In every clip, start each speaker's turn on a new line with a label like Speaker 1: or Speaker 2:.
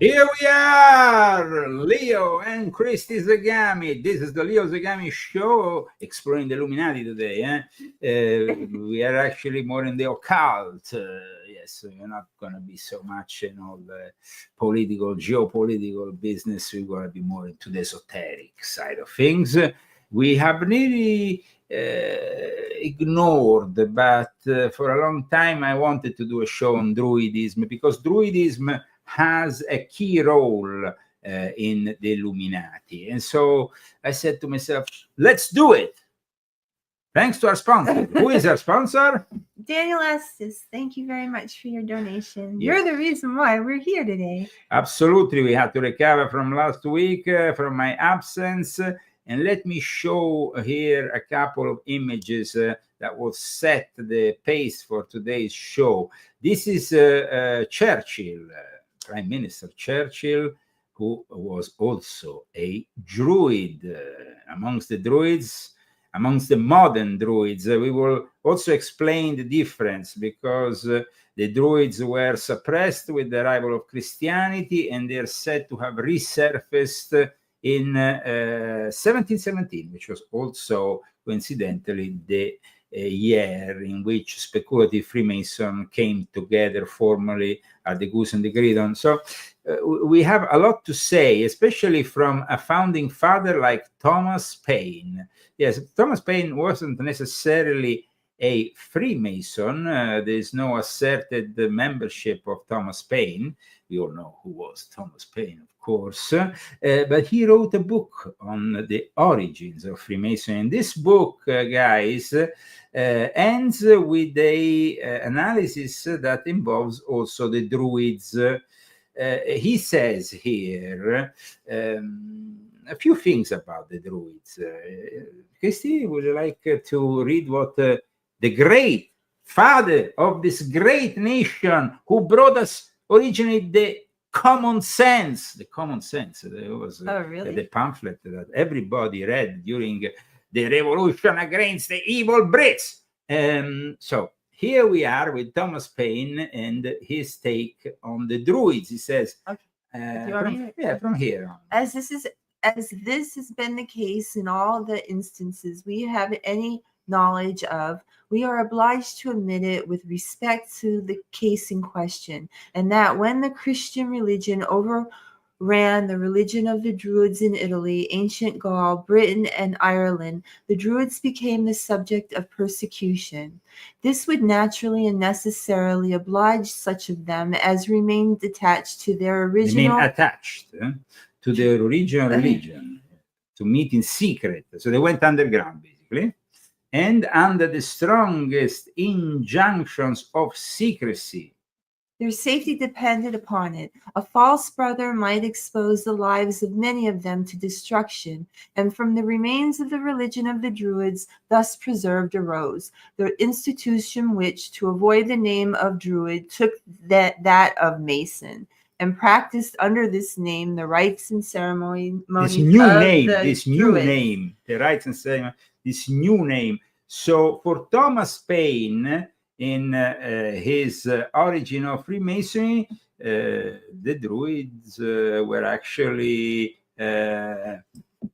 Speaker 1: Here we are, Leo and Christy Zagami. This is the Leo Zagami show, exploring the Illuminati today. We are actually more in the occult. Yes, we're not going to be so much in all the political, geopolitical business. We're going to be more into the esoteric side of things. We have nearly ignored, but for a long time I wanted to do a show on Druidism, because Druidism has a key role in the Illuminati. And so I said to myself, let's do it. Thanks to our sponsor. Who is our sponsor?
Speaker 2: Daniel Estes, thank you very much for your donation.
Speaker 1: Yes.
Speaker 2: You're the reason why we're here today.
Speaker 1: Absolutely. We had to recover from last week, from my absence. And let me show here a couple of images that will set the pace for today's show. This is Churchill, Prime Minister Churchill, who was also a Druid. Amongst the Druids, amongst the modern Druids, we will also explain the difference, because the Druids were suppressed with the arrival of Christianity, and they're said to have resurfaced in 1717, which was also coincidentally the year in which speculative Freemason came together formally at the Goose and the Gridiron. So we have a lot to say, especially from a founding father like Thomas Paine. Yes, Thomas Paine wasn't necessarily a Freemason. There's no asserted membership of Thomas Paine. We all know who was Thomas Paine, of course, but he wrote a book on the origins of Freemasonry. And this book, guys, ends with a analysis that involves also the Druids. He says here a few things about the Druids. Christy, would you like to read what the great father of this great nation, who brought us originally the common sense? There was
Speaker 2: really?
Speaker 1: the pamphlet that everybody read during the revolution against the evil Brits. So here we are with Thomas Paine and his take on the Druids. He says,
Speaker 2: okay.
Speaker 1: From here on.
Speaker 2: As this has been the case in all the instances we have any knowledge of, we are obliged to admit it with respect to the case in question, and that when the Christian religion overran the religion of the Druids in Italy, ancient Gaul, Britain, and Ireland, the Druids became the subject of persecution. This would naturally and necessarily oblige such of them as remained attached to their original...
Speaker 1: to their original religion, to meet in secret. So they went underground, basically, and under the strongest injunctions of secrecy.
Speaker 2: Their safety depended upon it. A false brother might expose the lives of many of them to destruction, and from the remains of the religion of the Druids thus preserved arose the institution which, to avoid the name of Druid, took that of Mason, and practiced under this name the rites and ceremonies
Speaker 1: this new name, the rites and ceremonies, this new name. So for Thomas Paine, in his Origin of Freemasonry, the Druids were actually, they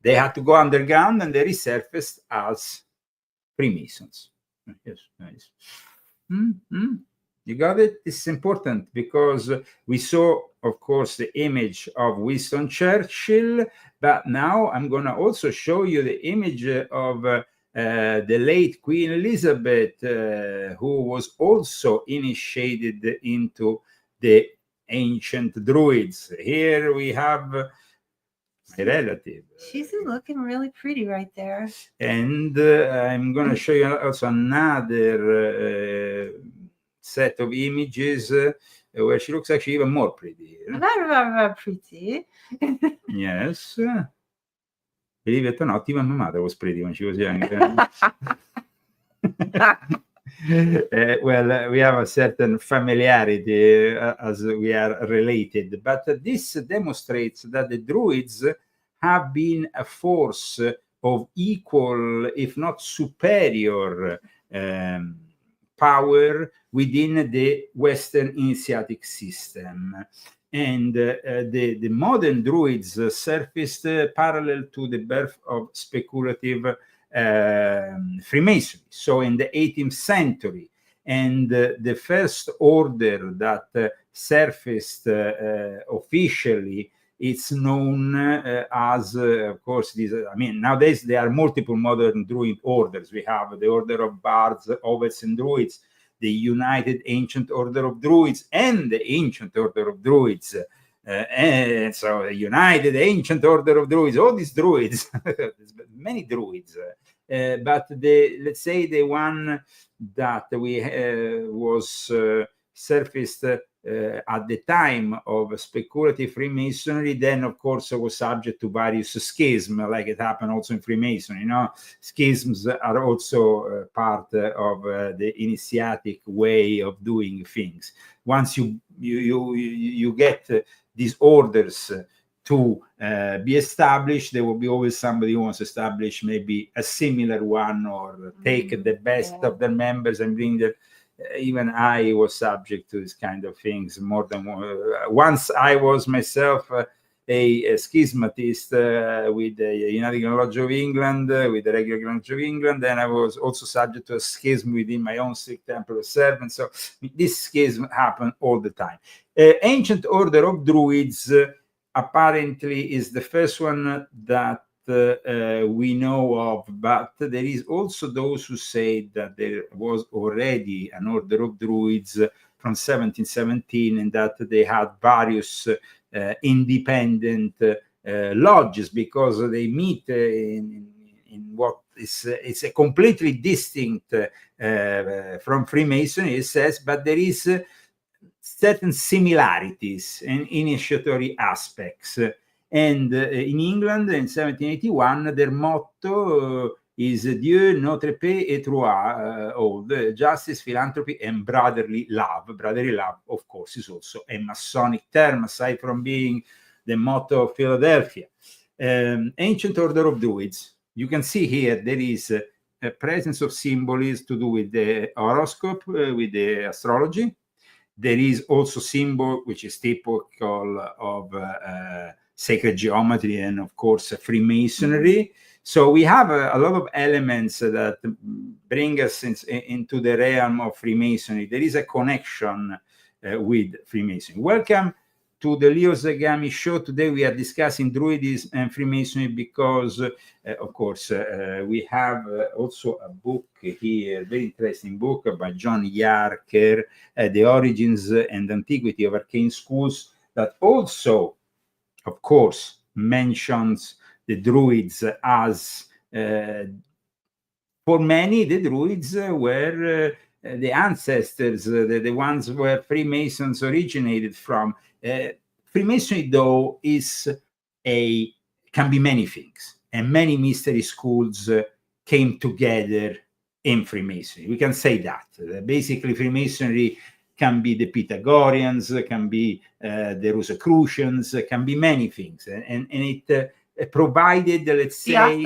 Speaker 1: had to go underground, and they resurfaced as Freemasons. Yes, nice. You got it? This is important, because we saw, of course, the image of Winston Churchill, but now I'm going to also show you the image of the late Queen Elizabeth, who was also initiated into the ancient Druids. Here we have my relative.
Speaker 2: She's looking really pretty right there.
Speaker 1: And I'm going to show you also another set of images where she looks actually even more pretty.
Speaker 2: Very, very, very pretty.
Speaker 1: Yes. Believe it or not, even my mother was pretty when she was young. Well, we have a certain familiarity as we are related, but this demonstrates that the Druids have been a force of equal, if not superior, power within the Western initiatic system. And the modern Druids surfaced parallel to the birth of speculative Freemasonry. So in the 18th century, and the first order that surfaced officially, it's known as, of course, nowadays there are multiple modern Druid orders. We have the Order of Bards, Ovates, and Druids, the United Ancient Order of Druids, and the Ancient Order of Druids. And so the United Ancient Order of Druids, all these Druids, many Druids. But let's say the one that was surfaced at the time of speculative Freemasonry, then of course was subject to various schisms, like it happened also in Freemasonry. You know, schisms are also part of the initiatic way of doing things. Once you get these orders to be established, there will be always somebody who wants to establish maybe a similar one, or take the best of their members and bring them. Even I was subject to this kind of things more than once. I was myself a schismatist with the United Lodge of England, with the Regular Lodge of England, and I was also subject to a schism within my own strict temple of servants. So this schism happened all the time. Ancient Order of Druids apparently is the first one that we know of, but there is also those who say that there was already an Order of Druids from 1717, and that they had various independent lodges, because they meet in what is it's a completely distinct from Freemasonry, it says, but there is certain similarities and initiatory aspects. And in England in 1781, their motto is Dieu, notre paix et droit, justice, philanthropy, and brotherly love. Brotherly love, of course, is also a Masonic term, aside from being the motto of Philadelphia. Ancient Order of Druids. You can see here there is a presence of symbolism to do with the horoscope, with the astrology. There is also symbol which is typical of sacred geometry and, of course, Freemasonry. So we have a lot of elements that bring us into the realm of Freemasonry. There is a connection with Freemasonry. Welcome to the Leo Zagami show. Today we are discussing Druidism and Freemasonry because, of course, we have also a book here, very interesting book by John Yarker, The Origins and Antiquity of Arcane Schools, that also, of course, mentions the Druids as, for many, the Druids were the ancestors, the ones where Freemasons originated from. Freemasonry, though, can be many things, and many mystery schools came together in Freemasonry. We can say that. Basically, Freemasonry can be the Pythagoreans, can be the Rosicrucians, can be many things, and it provided, let's say,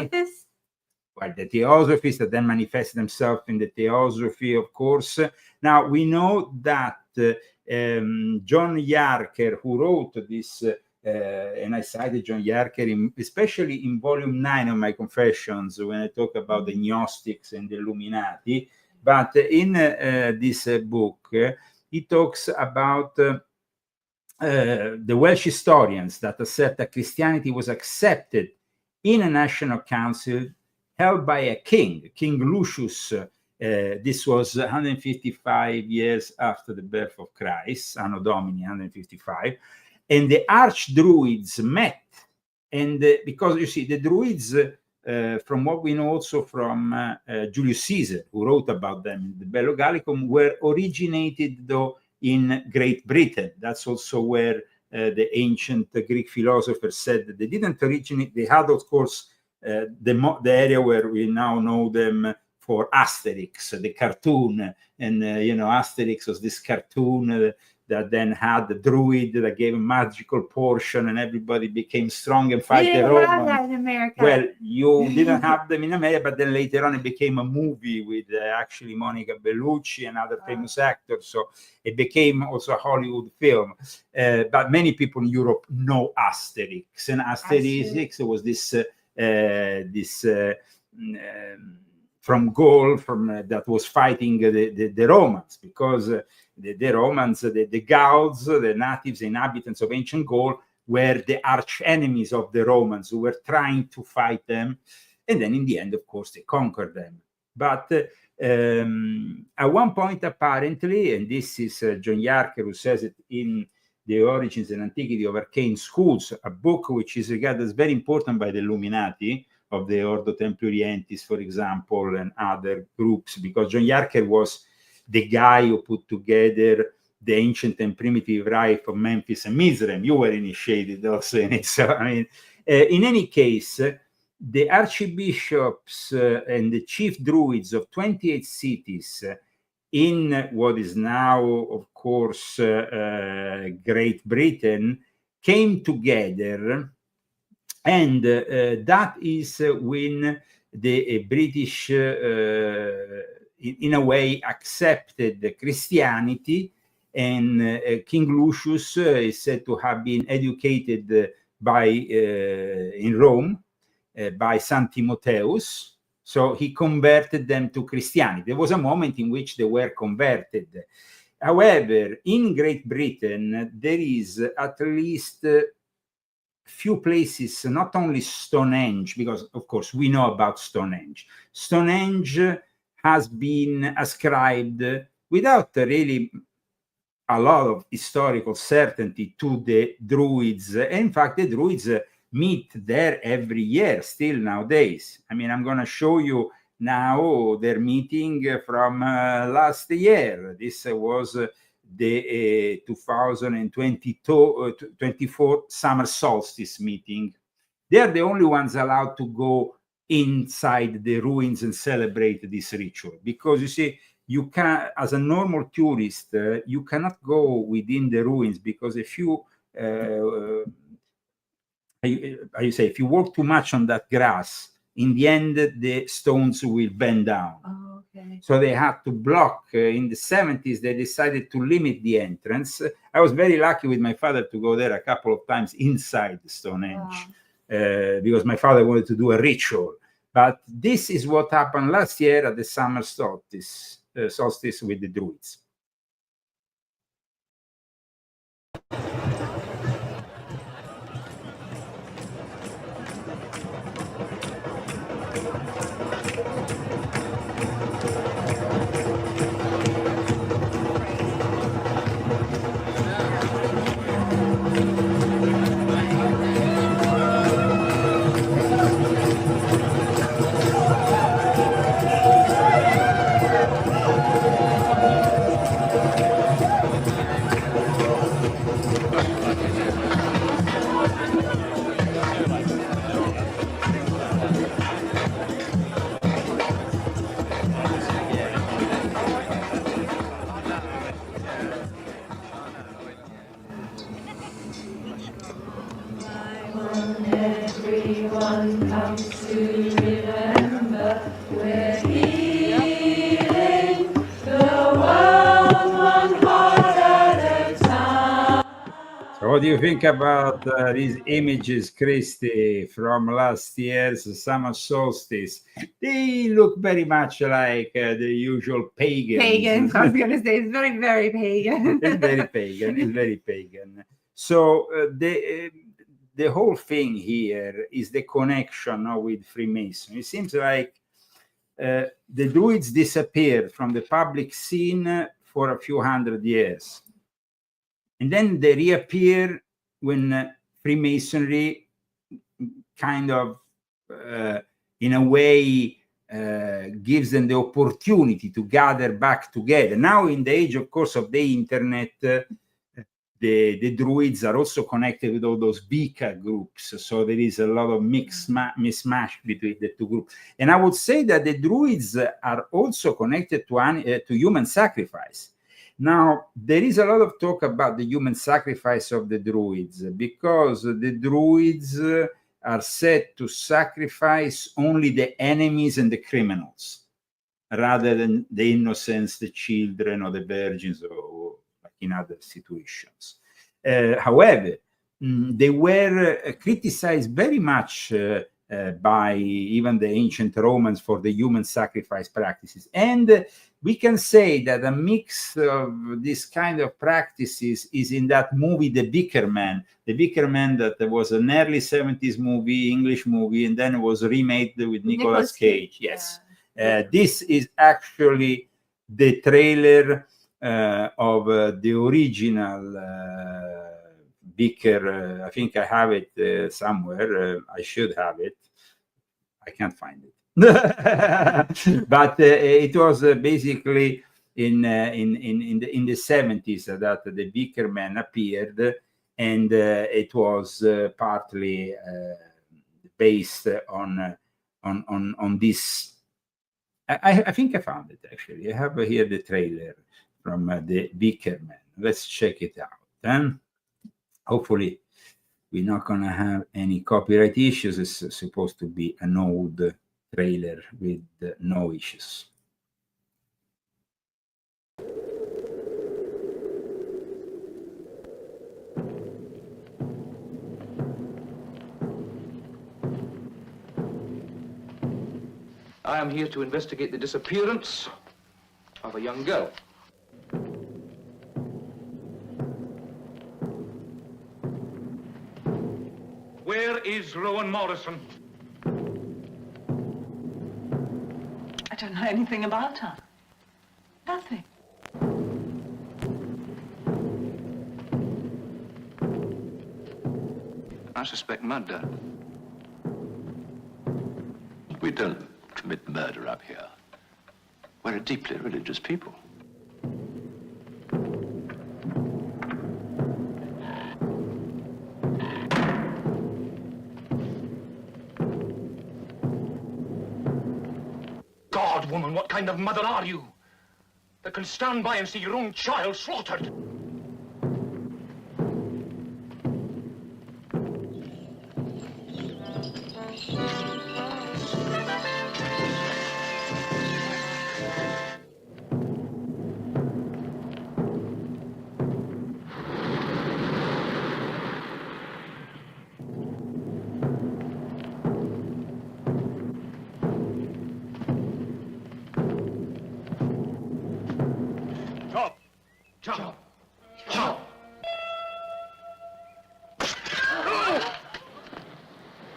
Speaker 1: well, the Theosophists that then manifest themselves in the Theosophy, of course. Now, we know that John Yarker, who wrote this, and I cited John Yarker, especially in volume 9 of my Confessions, when I talk about the Gnostics and the Illuminati. But in this book, he talks about the Welsh historians that assert that Christianity was accepted in a national council held by a king, King Lucius. This was 155 years after the birth of Christ, Anno Domini 155. And the Archdruids met. And because, you see, the Druids, from what we know also from Julius Caesar, who wrote about them in the Bello Gallicum, were originated, though, in Great Britain. That's also where the ancient Greek philosophers said that they didn't originate. They had, of course, the area where we now know them for Asterix, the cartoon. And, Asterix was this cartoon that then had the druid that gave a magical portion, and everybody became strong and fight the
Speaker 2: We have
Speaker 1: Romans.
Speaker 2: that in America.
Speaker 1: Well, you didn't have them in America, but then later on it became a movie with actually Monica Bellucci and other famous actors. So it became also a Hollywood film. But many people in Europe know Asterix, and Asterix was this from Gaul, that was fighting the Romans, because the Romans, the Gauls, the natives, the inhabitants of ancient Gaul, were the arch enemies of the Romans, who were trying to fight them. And then in the end, of course, they conquered them. But at one point, apparently, and this is John Yarker who says it in The Origins and Antiquity of Arcane Schools, a book which is regarded as very important by the Illuminati, of the Ordo Templi Orientis, for example, and other groups, because John Yarker was the guy who put together the ancient and primitive rite of Memphis and Mizraim. You were initiated also in it. So, I mean, in any case, the archbishops and the chief druids of 28 cities in what is now, of course, Great Britain, came together. And that is when the British, in a way, accepted Christianity. And King Lucius is said to have been educated in Rome by St. Timotheus. So he converted them to Christianity. There was a moment in which they were converted. However, in Great Britain, there is at least few places, not only Stonehenge, because of course we know about Stonehenge. Stonehenge has been ascribed without really a lot of historical certainty to the Druids. In fact, the Druids meet there every year, still nowadays. I mean, I'm going to show you now their meeting from last year. This was the 2024 summer solstice meeting. They are the only ones allowed to go inside the ruins and celebrate this ritual, because you see, you can, as a normal tourist, you cannot go within the ruins, because if you if you walk too much on that grass, in the end the stones will bend down.
Speaker 2: Oh, okay.
Speaker 1: So they had to block. In the 70s, they decided to limit the entrance. I was very lucky with my father to go there a couple of times inside Stonehenge. Wow. Because my father wanted to do a ritual. But this is what happened last year at the summer solstice with the Druids.
Speaker 3: Everyone comes to remember we're healing the world one heart at a time.
Speaker 1: So what do you think about these images, Christy, from last year's summer solstice? They look very much like the usual pagans.
Speaker 2: Pagan. I was going to say, it's very, very pagan.
Speaker 1: It's very pagan. It's very pagan. So the whole thing here is the connection with Freemasonry. It seems like the Druids disappeared from the public scene for a few hundred years. And then they reappear when Freemasonry kind of, in a way, gives them the opportunity to gather back together. Now, in the age, of course, of the internet, the Druids are also connected with all those Bika groups. So there is a lot of mismatch between the two groups. And I would say that the Druids are also connected to human sacrifice. Now, there is a lot of talk about the human sacrifice of the Druids, because the Druids are said to sacrifice only the enemies and the criminals, rather than the innocents, the children, or the virgins, or like in other situations. However, they were criticized very much by even the ancient Romans for the human sacrifice practices. And we can say that a mix of this kind of practices is in that movie, The Vicar Man. The Vicar Man, that there was an early 70s movie, English movie, and then it was remade with Nicolas Cage. Yes. This is actually the trailer of the original Vicar. I think I have it somewhere. I should have it. I can't find it. But it was basically in the 70s that the Vicar Man appeared, and it was partly based on this. I think I found it, actually. I have here the trailer from the Vicar Man. Let's check it out. Then hopefully we're not going to have any copyright issues. It's supposed to be an old trailer with no issues.
Speaker 4: I am here to investigate the disappearance of a young girl. Where is Rowan Morrison?
Speaker 5: I don't know anything about her. Nothing.
Speaker 4: I suspect murder.
Speaker 6: We don't commit murder up here. We're a deeply religious people.
Speaker 4: God, woman, what kind of mother are you that can stand by and see your own child slaughtered?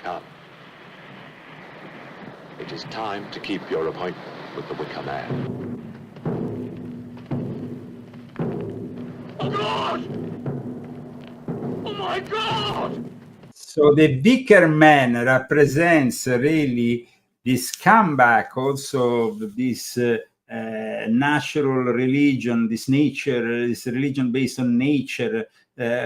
Speaker 6: Come. It is time to keep your appointment with the Wicker Man.
Speaker 4: Oh, God! Oh, my God!
Speaker 1: So the Vicar Man represents really this comeback also of this natural religion, this nature, this religion based on nature,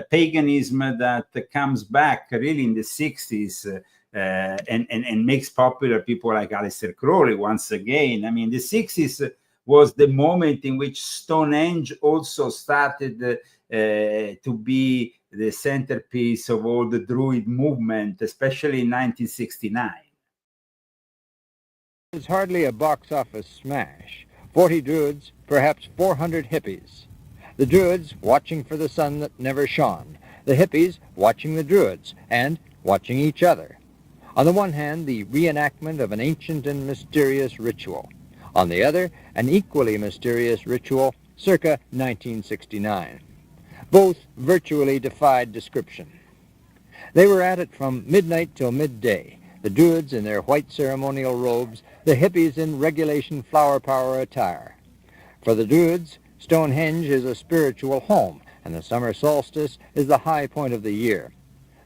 Speaker 1: paganism that comes back really in the 60s and makes popular people like Aleister Crowley once again. I mean, the 60s was the moment in which Stonehenge also started to be the centerpiece of all the Druid movement, especially in 1969.
Speaker 7: It's hardly a box office smash. 40 Druids, perhaps 400 hippies. The Druids watching for the sun that never shone. The hippies watching the Druids and watching each other. On the one hand, the reenactment of an ancient and mysterious ritual. On the other, an equally mysterious ritual circa 1969. Both virtually defied description. They were at it from midnight till midday, the Druids in their white ceremonial robes, the hippies in regulation flower power attire. For the Druids, Stonehenge is a spiritual home, and the summer solstice is the high point of the year.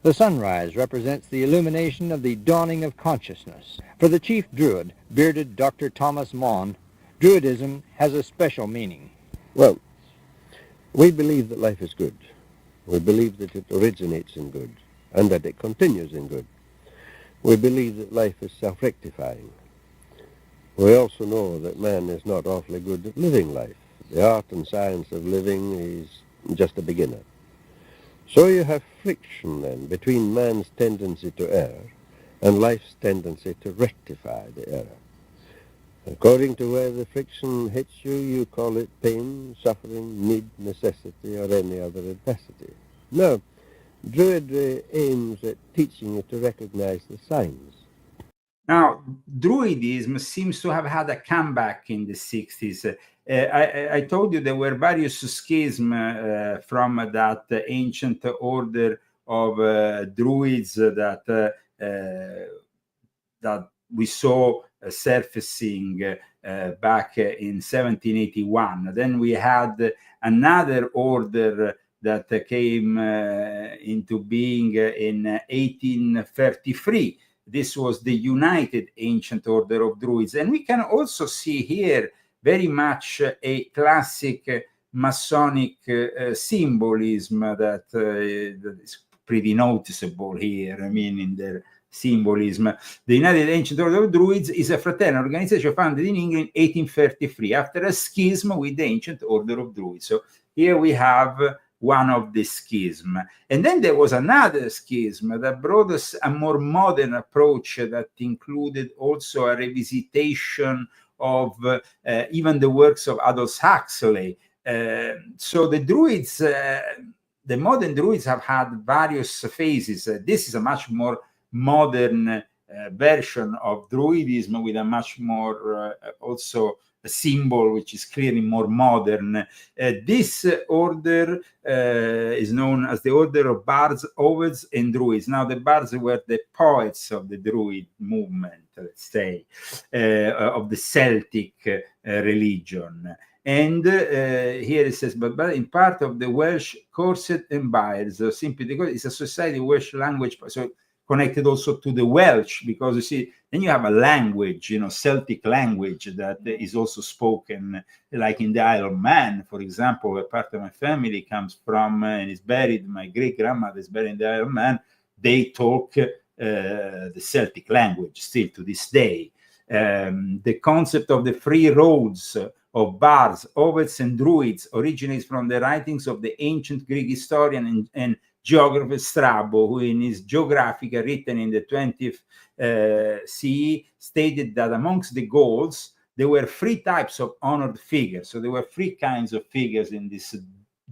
Speaker 7: The sunrise represents the illumination of the dawning of consciousness. For the chief Druid, bearded Dr. Thomas Maughan, Druidism has a special meaning.
Speaker 8: Well, we believe that life is good. We believe that it originates in good, and that it continues in good. We believe that life is self-rectifying. We also know that man is not awfully good at living life, The art and science of living is just a beginner. So you have friction then between man's tendency to err and life's tendency to rectify the error. According to where the friction hits you, you call it pain, suffering, need, necessity, or any other adversity. No, Druidry aims at teaching you to recognize the signs.
Speaker 1: Now, Druidism seems to have had a comeback in the 60s. I told you there were various schisms from that ancient order of Druids that we saw surfacing back in 1781. Then we had another order that came into being in 1833. This was the United Ancient Order of Druids. And we can also see here very much a classic Masonic symbolism that is pretty noticeable here. I mean, in their symbolism. The United Ancient Order of Druids is a fraternal organization founded in England in 1833 after a schism with the Ancient Order of Druids. So here we have one of the schism. And then there was another schism that brought us a more modern approach that included also a revisitation of even the works of Aldous Huxley. So the Druids, the modern Druids have had various phases. This is a much more modern version of Druidism with a much more also a symbol which is clearly more modern. This order is known as the Order of Bards, Ovids, and Druids. Now, the Bards were the poets of the Druid movement, let's say, of the Celtic religion. And here it says, but in part of the Welsh Corset and Byres, so simply because it's a society Welsh language, so connected also to the Welsh, because you see, then you have a language, Celtic language that is also spoken, like in the Isle of Man, for example, where part of my family comes from and is buried. My great grandmother is buried in the Isle of Man. They talk the Celtic language still to this day. The concept of the three roads of bards, ovids, and druids originates from the writings of the ancient Greek historian and geographer Strabo, who in his Geographica, written in the 20th CE, stated that amongst the Gauls, there were three types of honored figures. So there were three kinds of figures in this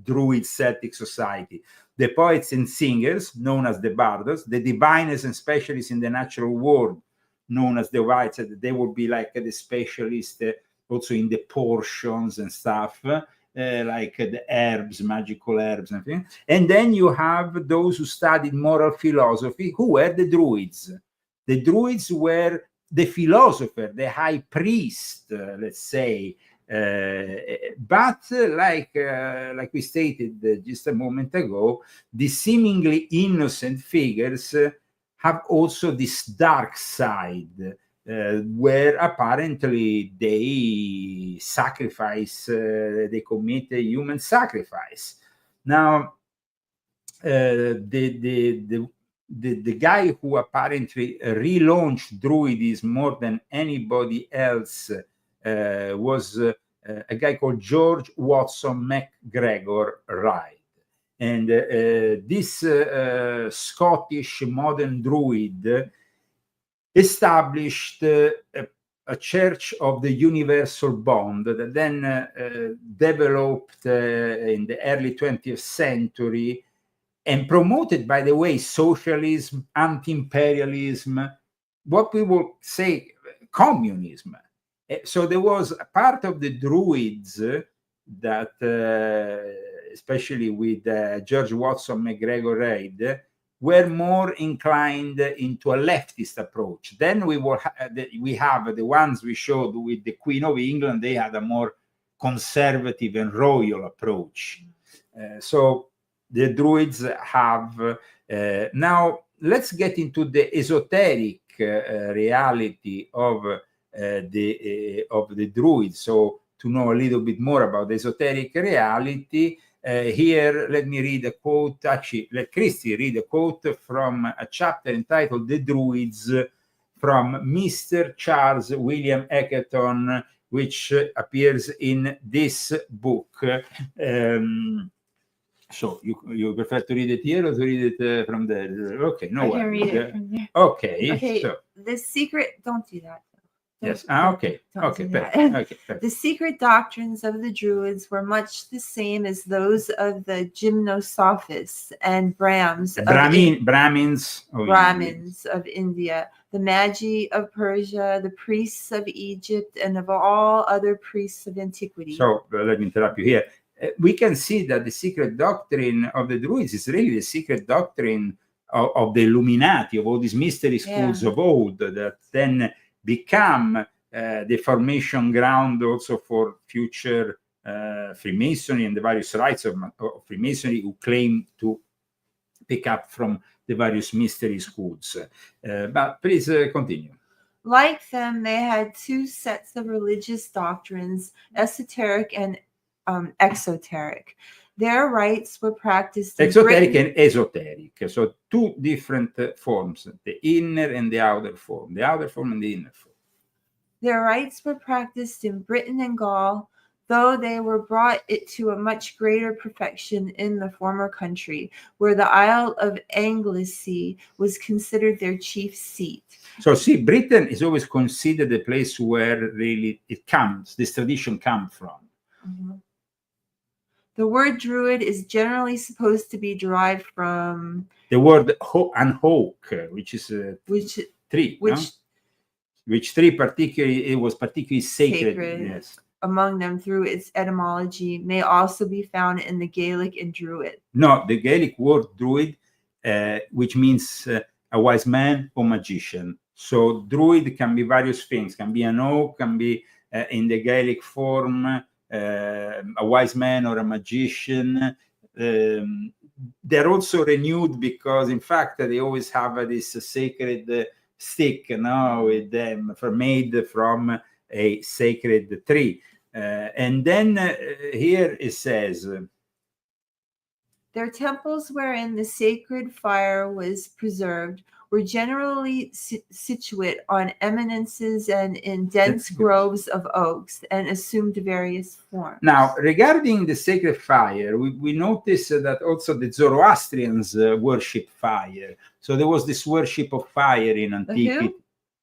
Speaker 1: Druid Celtic society. The poets and singers, known as the bardos, the diviners and specialists in the natural world, known as the whites. They would be like the specialist also in the portions and stuff, like the herbs, magical herbs and things. And then you have those who studied moral philosophy, who were the Druids. The Druids were the philosopher, the high priest, let's say. But like we stated just a moment ago, the seemingly innocent figures have also this dark side, where apparently they sacrifice, they commit a human sacrifice. Now, the guy who apparently relaunched Druidism more than anybody else was a guy called George Watson MacGregor Wright. And this Scottish modern Druid established a church of the universal bond that then developed in the early 20th century and promoted, by the way, socialism, anti-imperialism, what we will say communism. So there was a part of the Druids that, especially with George Watson MacGregor Reid, were more inclined into a leftist approach. Then we have the ones we showed with the Queen of England. They had a more conservative and royal approach. So the Druids have now. Let's get into the esoteric reality of the Druids. So to know a little bit more about the esoteric reality. Here, let me read a quote. Actually, let Christy read a quote from a chapter entitled "The Druids" from Mr. Charles William Egerton, which appears in this book. So you prefer to read it here or to read it from there? Okay, no
Speaker 2: I
Speaker 1: worries.
Speaker 2: can read it from there.
Speaker 1: Okay,
Speaker 2: Okay,
Speaker 1: so
Speaker 2: the secret, don't do that.
Speaker 1: yes.
Speaker 2: Don't
Speaker 1: Okay.
Speaker 2: do that.
Speaker 1: Okay.
Speaker 2: The secret doctrines of the Druids were much the same as those of the Gymnosophists and Brahmins of Brahmins of India, the Magi of Persia, the priests of Egypt, and of all other priests of antiquity.
Speaker 1: So let me interrupt you here. We can see that the secret doctrine of the Druids is really the secret doctrine of the Illuminati, of all these mystery schools of old that then become the formation ground also for future Freemasonry and the various rites of Freemasonry who claim to pick up from the various mystery schools. But please continue.
Speaker 2: Like them, they had two sets of religious doctrines, esoteric and exoteric. Their rites were practiced in
Speaker 1: Exoteric
Speaker 2: Britain.
Speaker 1: and esoteric. So two different forms, the inner and the outer form, the outer form and the inner form.
Speaker 2: Their rites were practiced in Britain and Gaul, though they were brought it to a much greater perfection in the former country, where the Isle of Anglesey was considered their chief seat.
Speaker 1: So see, Britain is always considered the place where really this tradition comes from.
Speaker 2: Mm-hmm. The word Druid is generally supposed to be derived from
Speaker 1: the word unhook, which is tree. Which tree particularly, it was particularly sacred. Yes.
Speaker 2: Among them through its etymology may also be found in the Gaelic and Druid.
Speaker 1: No, the Gaelic word Druid, which means a wise man or magician. So Druid can be various things, can be an oak, can be in the Gaelic form, a wise man or a magician. They're also renewed because, in fact, they always have this sacred stick with them, made from a sacred tree. And then here it says,
Speaker 2: their temples wherein the sacred fire was preserved were generally situate on eminences and in dense groves of oaks and assumed various forms.
Speaker 1: Now, regarding the sacred fire, we notice that also the Zoroastrians worship fire. So there was this worship of fire in antiquity.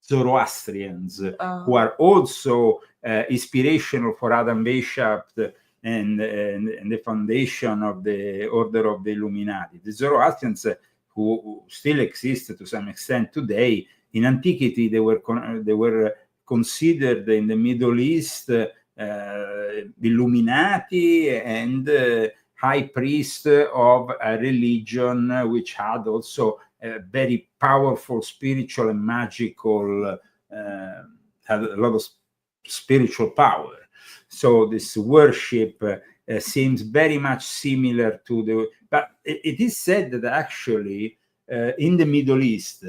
Speaker 1: Zoroastrians, who are also inspirational for Adam Weishaupt and the foundation of the Order of the Illuminati. The Zoroastrians, who still exist to some extent today, in antiquity they were considered in the Middle East Illuminati and high priest of a religion which had also a very powerful spiritual and magical, had a lot of spiritual power. So this worship seems very much similar to the, but it is said that actually in the Middle East,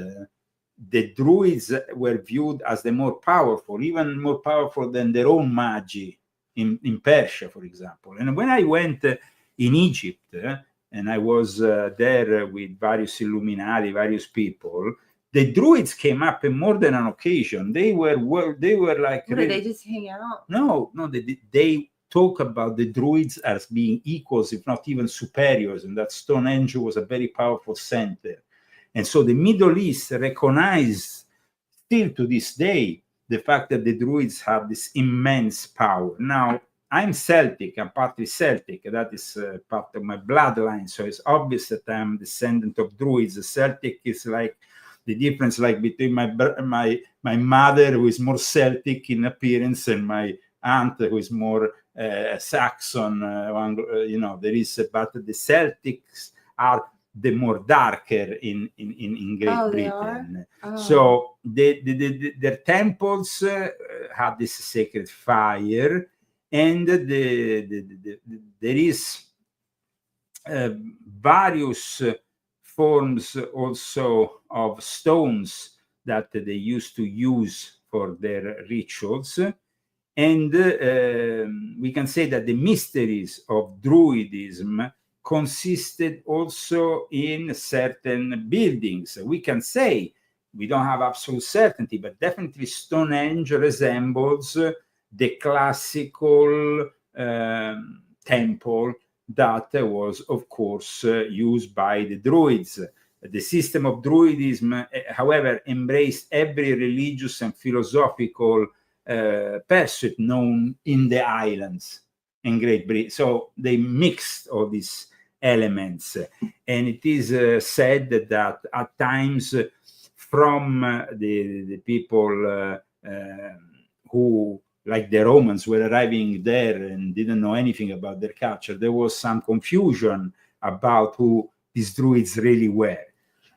Speaker 1: the Druids were viewed as the more powerful, even more powerful than their own magi in Persia, for example. And when I went in Egypt, and I was there with various Illuminati, various people, the Druids came up in more than an occasion. They were like,
Speaker 2: did they just hang out?
Speaker 1: No, they talk about the Druids as being equals, if not even superiors, and that Stonehenge was a very powerful center. And so the Middle East recognized still to this day the fact that the Druids have this immense power. Now, I'm Celtic, I'm partly Celtic, that is part of my bloodline, so it's obvious that I'm a descendant of Druids. Celtic is like the difference like between my mother, who is more Celtic in appearance, and my aunt, who is more Saxon. There is, but the Celtics are the more darker in Great Britain. So their temples have this sacred fire, and there is various forms also of stones that they used to use for their rituals. And we can say that the mysteries of Druidism consisted also in certain buildings. We can say we don't have absolute certainty, but definitely Stonehenge resembles the classical temple that was, of course, used by the Druids. The system of Druidism, however, embraced every religious and philosophical pursuit known in the islands in Great Britain. So they mixed all these elements. And it is said that at times from the people who, like the Romans, were arriving there and didn't know anything about their culture, there was some confusion about who these Druids really were.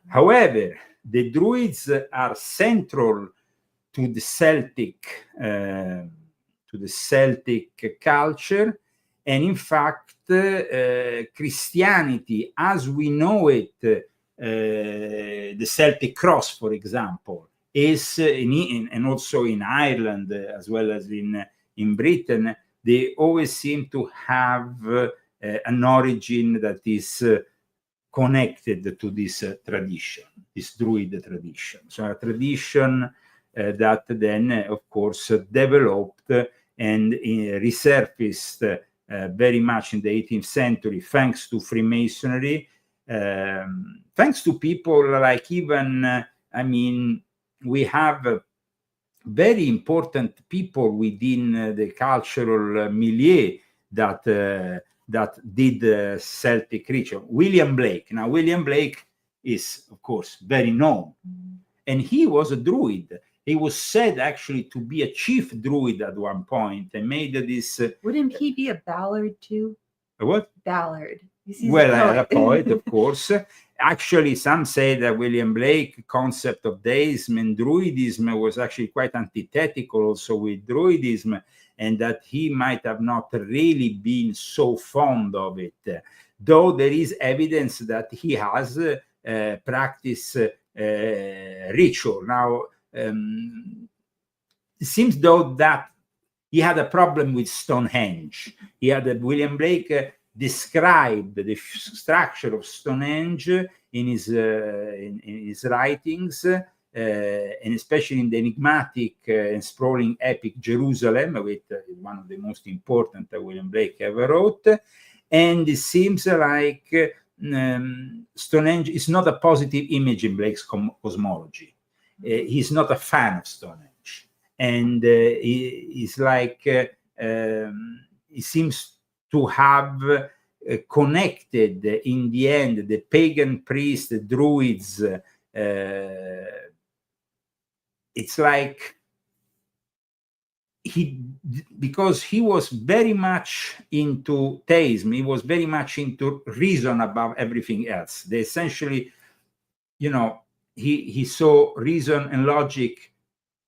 Speaker 1: However, the Druids are central to the Celtic culture, and in fact, Christianity, as we know it, the Celtic cross, for example, is and also in Ireland as well as in Britain, they always seem to have an origin that is connected to this tradition, this Druid tradition. So a tradition that then, of course, developed and resurfaced very much in the 18th century, thanks to Freemasonry, thanks to people like even, we have very important people within the cultural milieu that did Celtic ritual. William Blake. Now, William Blake is, of course, very known. And he was a Druid. He was said actually to be a chief Druid at one point and made this...
Speaker 2: Wouldn't he be a ballard too?
Speaker 1: A what?
Speaker 2: Ballard.
Speaker 1: Well, a poet, of course. Actually, some say that William Blake's concept of deism and Druidism was actually quite antithetical also with Druidism, and that he might have not really been so fond of it, though there is evidence that he has practiced ritual. Now, it seems though that he had a problem with Stonehenge. William Blake described the structure of Stonehenge in his writings, and especially in the enigmatic and sprawling epic Jerusalem, with one of the most important that William Blake ever wrote. And it seems like Stonehenge is not a positive image in Blake's cosmology. He's not a fan of Stonehenge, and he's like he seems to have connected in the end the pagan priests, the Druids. It's like because he was very much into theism, he was very much into reason above everything else. They essentially, he saw reason and logic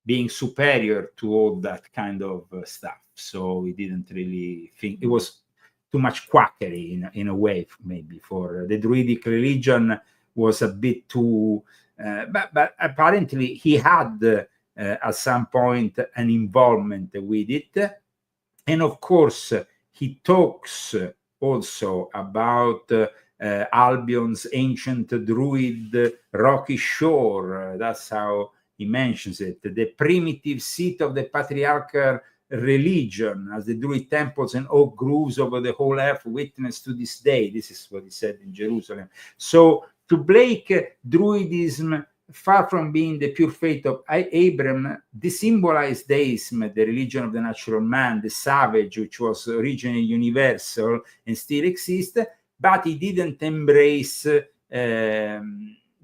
Speaker 1: being superior to all that kind of stuff. So he didn't really think it was too much quackery in a way, maybe, for the Druidic religion was a bit too, but apparently he had at some point an involvement with it. And of course, he talks also about Albion's ancient Druid rocky shore. That's how he mentions it. The primitive seat of the patriarchal religion, as the Druid temples and oak groves over the whole earth witness to this day. This is what he said in Jerusalem. So to Blake, Druidism, far from being the pure faith of Abraham, symbolized deism, the religion of the natural man, the savage, which was originally universal and still exists, but he didn't embrace the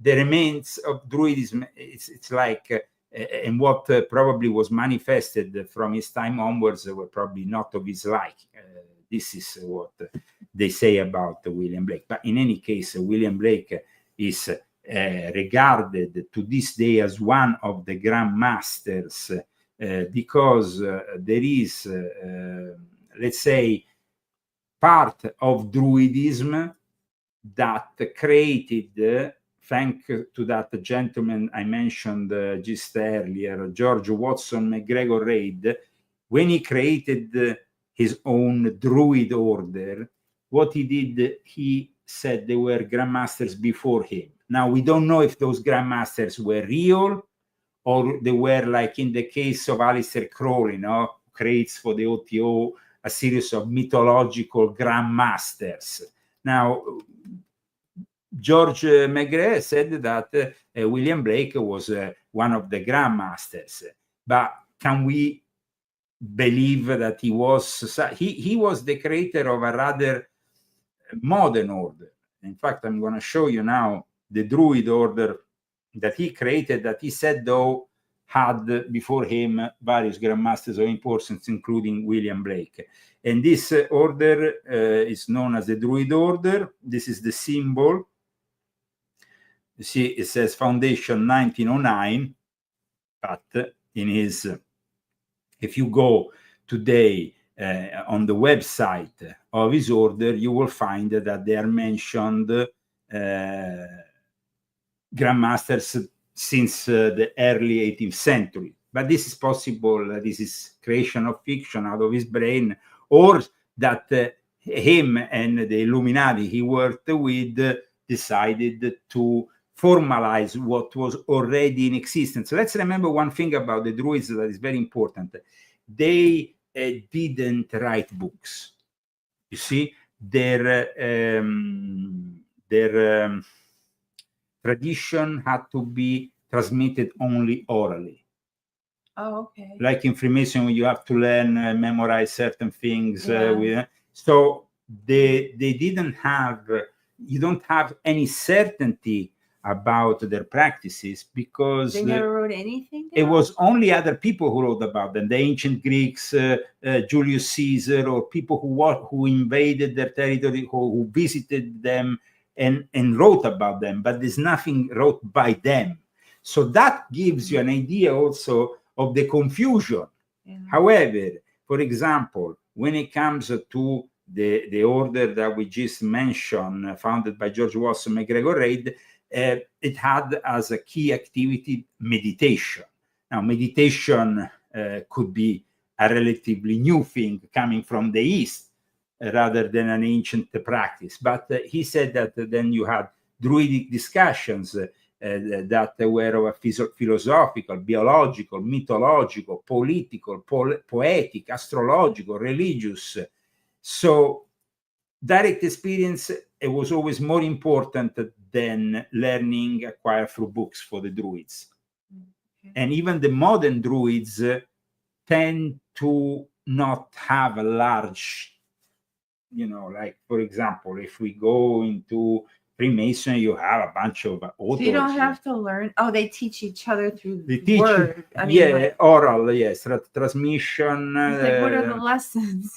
Speaker 1: remains of Druidism. It's like, and what probably was manifested from his time onwards were probably not of his like. This is what they say about William Blake. But in any case, William Blake is regarded to this day as one of the Grand Masters because there is, let's say, part of Druidism that created, thanks to that gentleman I mentioned just earlier, George Watson McGregor Reid, when he created his own Druid order, what he did, he said there were grandmasters before him. Now, we don't know if those grandmasters were real or they were, like in the case of Aleister Crowley, creates for the OTO a series of mythological grandmasters. Now, George Maigret said that William Blake was one of the grandmasters, but can we believe that he was the creator of a rather modern order? In fact, I'm going to show you now the Druid order that he created, that he said, though, had before him various grandmasters of importance, including William Blake. And this order is known as the Druid order. This is the symbol. You see, it says foundation 1909, but in his, if you go today on the website of his order, you will find that they are mentioned grandmasters since the early 18th century. But this is possible, this is creation of fiction out of his brain, or that him and the Illuminati he worked with decided to formalize what was already in existence. Let's remember one thing about the Druids that is very important. They didn't write books. You see, their tradition had to be transmitted only orally.
Speaker 2: Oh, okay.
Speaker 1: Like in Freemasonry, you have to learn, memorize certain things.
Speaker 2: Yeah.
Speaker 1: So they didn't have, you don't have any certainty about their practices, because
Speaker 2: They never wrote anything
Speaker 1: it
Speaker 2: down?
Speaker 1: was only other people who wrote about them. The ancient Greeks, Julius Caesar, or people who invaded their territory, who visited them and wrote about them, but there's nothing wrote by them. So that gives you an idea also of the confusion.
Speaker 2: Yeah.
Speaker 1: However, for example, when it comes to the order that we just mentioned, founded by George Watson MacGregor Reid, it had as a key activity meditation. Now, meditation could be a relatively new thing coming from the East rather than an ancient practice. But he said that then you had Druidic discussions that were of a philosophical, biological, mythological, political, poetic, astrological, religious. So direct experience, it was always more important than learning acquired through books for the Druids.
Speaker 2: Okay.
Speaker 1: And even the modern Druids tend to not have a large, like, for example, if we go into Freemason, you have a bunch of authors.
Speaker 2: So you don't have to learn. Oh, they teach each other through
Speaker 1: They teach,
Speaker 2: word. I mean, like,
Speaker 1: oral, yes, transmission.
Speaker 2: it's like, what are the lessons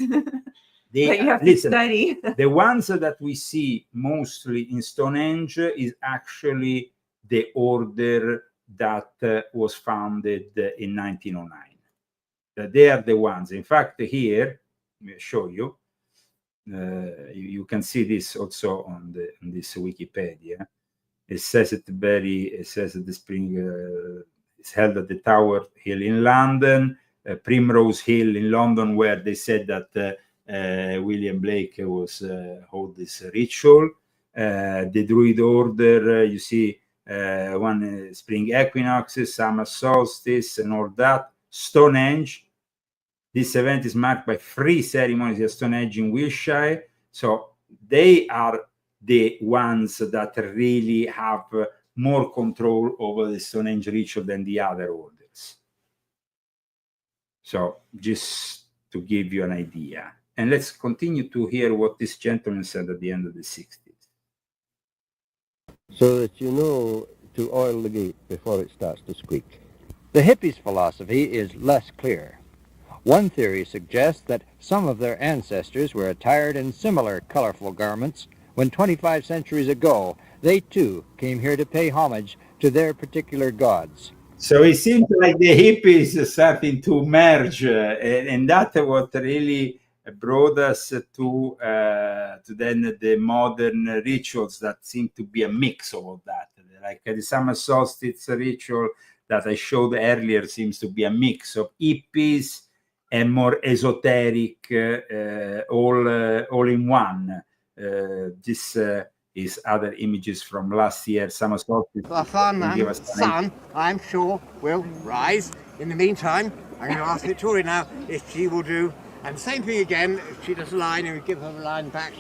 Speaker 1: They,
Speaker 2: that you have
Speaker 1: listen,
Speaker 2: to study?
Speaker 1: the ones that we see mostly in Stonehenge is actually the order that was founded in 1909. They are the ones. In fact, here, let me show you. You can see this also on this Wikipedia. It says that the spring is held at the Tower Hill in London, Primrose Hill in London, where they said that William Blake was hold this ritual. The Druid order, you see, one spring equinoxes, summer solstice, and all that. Stonehenge. This event is marked by 3 ceremonies at Stonehenge in Wiltshire. So they are the ones that really have more control over the Stonehenge ritual than the other orders. So just to give you an idea. And let's continue to hear what this gentleman said at the end of the 60s.
Speaker 8: So that you know to oil the gate before it starts to squeak.
Speaker 7: The hippies' philosophy is less clear. One theory suggests that some of their ancestors were attired in similar colorful garments when 25 centuries ago they too came here to pay homage to their particular gods.
Speaker 1: So it seems like the hippies are starting to merge, and that's what really brought us to then the modern rituals that seem to be a mix of all that. Like the summer solstice ritual that I showed earlier seems to be a mix of hippies and more esoteric, all in one. This his other images from last year, summer solstice.
Speaker 9: The sun
Speaker 1: Can give
Speaker 9: and
Speaker 1: us an
Speaker 9: sun, I'm sure, will rise. In the meantime, I'm going to ask Victoria now if she will do, and same thing again, if she does a line and we give her a line back,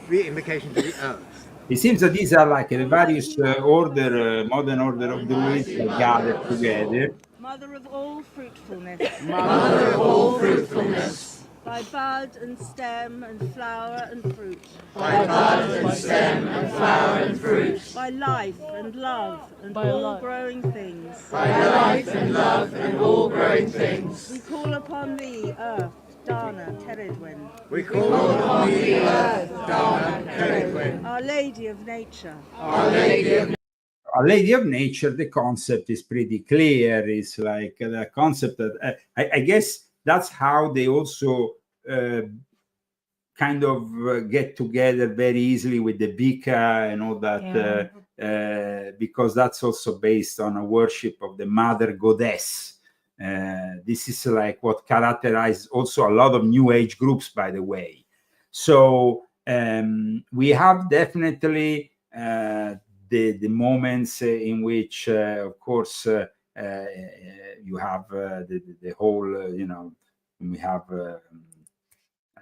Speaker 9: the invocation to the earth.
Speaker 1: It seems that these are like the various modern order of druids gathered together.
Speaker 10: Mother of all fruitfulness.
Speaker 3: Mother of all fruitfulness.
Speaker 10: By bud and stem and flower and fruit.
Speaker 3: By bud and stem and flower and fruit.
Speaker 10: By life and love and all growing things.
Speaker 3: By life and love and all growing things.
Speaker 10: We call upon thee, earth, Dana, Teredwin.
Speaker 9: We call upon thee, earth, Dana, Teredwin.
Speaker 10: Our Lady of Nature.
Speaker 3: Our Lady of
Speaker 1: Our Lady of Nature, the concept is pretty clear. It's like the concept that I guess that's how they also kind of get together very easily with the Wicca and all that, because that's also based on a worship of the mother goddess. This is like what characterizes also a lot of New Age groups, by the way. So we have definitely the moments in which, of course, you have the whole, we have at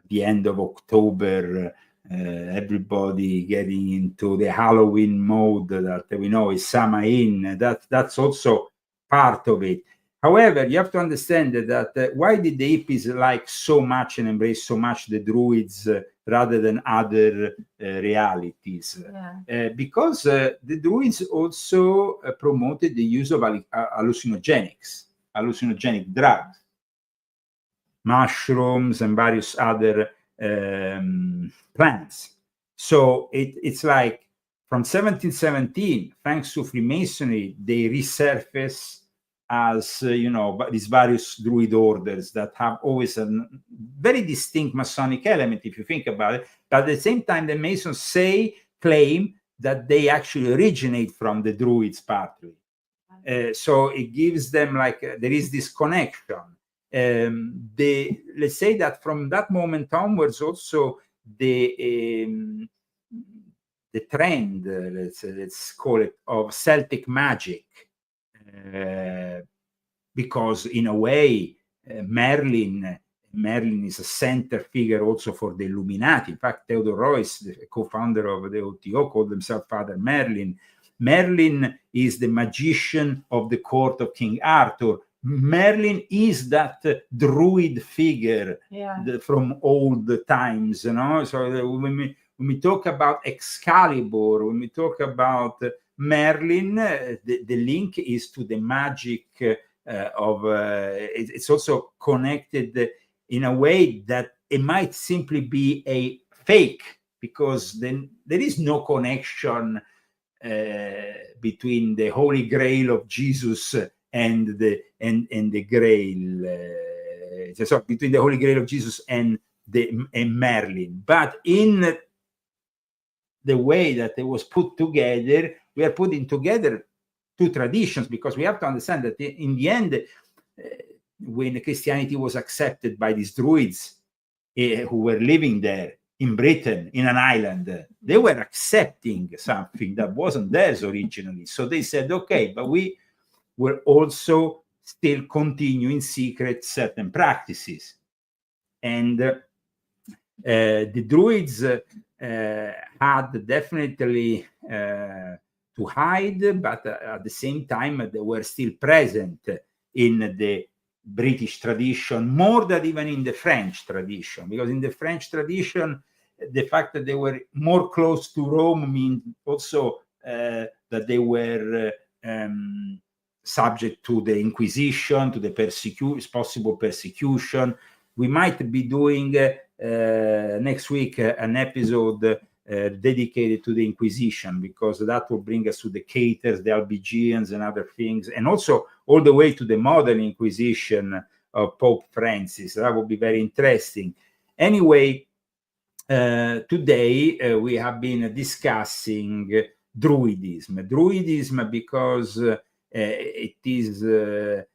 Speaker 1: the end of October, everybody getting into the Halloween mode that we know is Samhain. That's also part of it. However, you have to understand that why did the hippies like so much and embrace so much the druids rather than other realities? Because the druids also promoted the use of hallucinogenic drugs, mushrooms, and various other plants. So it's like from 1717, thanks to Freemasonry, they resurface as these various druid orders that have always a very distinct Masonic element, if you think about it. But at the same time, the Masons claim that they actually originate from the druids partly. So it gives them like there is this connection. Let's say that from that moment onwards, also the trend, let's call it, of Celtic magic. Because in a way, Merlin is a center figure also for the Illuminati. In fact, Theodore Royce, the co-founder of the OTO, called himself Father Merlin. Merlin is the magician of the court of King Arthur. Merlin is that druid figure from old times, So when we talk about Excalibur, when we talk about Merlin, the link is to the magic it's also connected in a way that it might simply be a fake, because then there is no connection between the Holy Grail of Jesus and the Grail. So between the Holy Grail of Jesus and Merlin. But in the way that it was put together, we are putting together two traditions, because we have to understand that in the end, when Christianity was accepted by these druids who were living there in Britain, in an island, they were accepting something that wasn't theirs originally. So they said, okay, but we will also still continue in secret certain practices. And the druids had definitely to hide, but at the same time, they were still present in the British tradition, more than even in the French tradition, because in the French tradition, the fact that they were more close to Rome means also that they were subject to the Inquisition, to the possible persecution. We might be doing next week an episode dedicated to the Inquisition, because that will bring us to the Caters, the Albigeans, and other things, and also all the way to the modern Inquisition of Pope Francis. That will be very interesting. Anyway, today we have been discussing Druidism. Druidism because it is a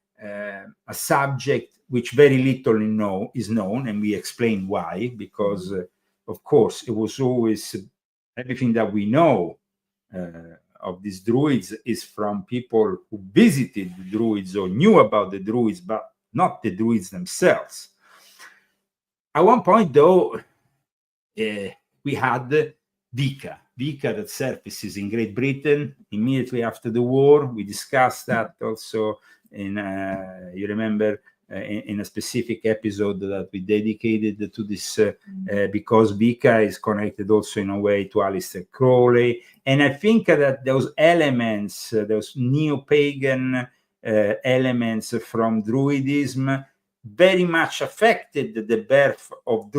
Speaker 1: subject which very little is known, and we explain why, because of course, it was always everything that we know of these Druids is from people who visited the Druids or knew about the Druids, but not the Druids themselves. At one point, though, we had Wicca that surfaces in Great Britain immediately after the war. We discussed that also in, you remember, in a specific episode that we dedicated to this, because Wicca is connected also in a way to Aleister Crowley. And I think that those elements, those neo-pagan elements from Druidism very much affected the birth of